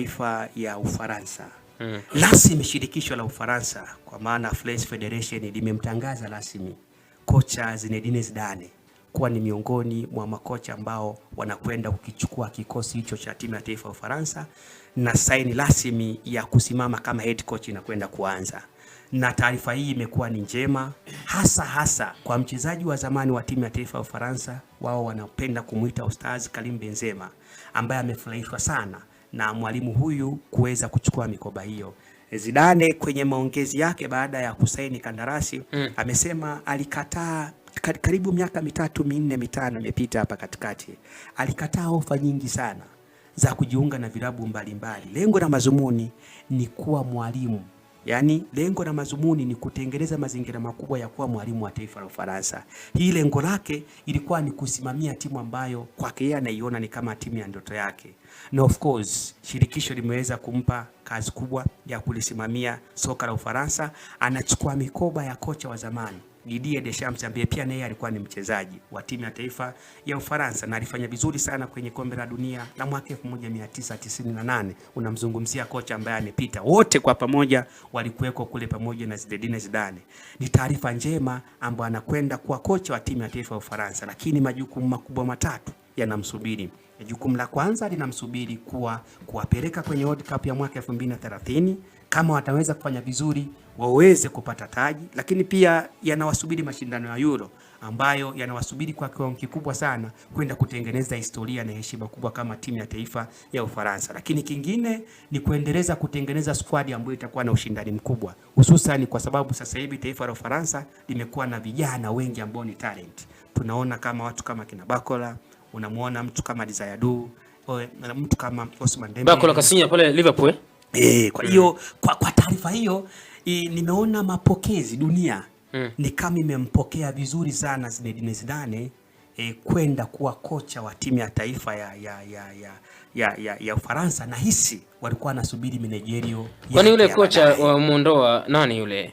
taifa ya Ufaransa. Rasmi shirikisho la Ufaransa kwa maana French Federation limemtangaza rasmi kocha Zinedine Zidane kuwa ni miongoni mwa makocha ambao wanakwenda kukichukua kikosi hicho cha timu ya taifa ya Ufaransa, na saini rasmi ya kusimama kama head coach inakwenda kuanza. Na taarifa hii imekuwa ni njema hasa kwa mchezaji wa zamani wa timu ya taifa ya Ufaransa. Wao wanapenda kumuita Ustaz Karim Benzema, ambaye amefurahishwa sana na mwalimu huyu kuweza kuchukua mikoba hiyo. Zidane kwenye maongezi yake baada ya kusaini kandarasi amesema alikataa karibu miaka 3, 4, 5 imepita hapa katikati. Alikataa ofa nyingi sana za kujiunga na vilabu mbalimbali. Lengo na mazumuni ni kuwa mwalimu. Yaani lengo na mazumuni ni kutengeneza mazingira makubwa ya kuwa mwalimu wa taifa la Ufaransa. Hii lengo lake ilikuwa ni kusimamia timu ambayo kwake yeye anaiona ni kama timu ya ndoto yake. Na of course, shirikisho limeweza kumpa kazi kubwa ya kulisimamia soka la Ufaransa. Anachukua mikoba ya kocha wa zamani Didier Deschamps, ambaye pia naye alikuwa ni mchezaji wa timu ya taifa ya Ufaransa na alifanya vizuri sana kwenye kombe la dunia la mwaka 1998. Unamzungumzia kocha ambaye amepita. Wote kwa pamoja walikuweko kule pamoja na Zinedine Zidane. Ni taarifa njema ambayo anakwenda kuwa kocha wa timu ya taifa ya Ufaransa, lakini majukumu makubwa matatu yanamsubiri. Jukumu la kwanza linamsubiri kuwapeleka kwenye World Cup ya mwaka 2030. Kama wataweza kufanya vizuri waweze kupata taji, lakini pia yanawasubiri mashindano ya Euro ambayo yanawasubiri kwa kiwango kikubwa sana kwenda kutengeneza historia na heshima kubwa kama timu ya taifa ya Ufaransa. Lakini kingine ni kuendeleza kutengeneza squad ambayo itakuwa na ushindani mkubwa, hususan kwa sababu sasa hivi taifa la Ufaransa limekuwa na vijana wengi ambao ni talent. Tunaona kama watu kama kina Bakola, unamuona mtu kama Dizayadu, mtu kama Ousmane Dembele. Bakola kasinya pale Liverpool. Kwa hiyo kwa taarifa hiyo nimeona mapokezi dunia ni kama imempokea vizuri sana Zinedine Zidane kwenda kuwa kocha wa timu ya taifa ya Ufaransa. Na hisi walikuwa nasubiri menejerio. Kwani yule kocha wa muondoa nani yule?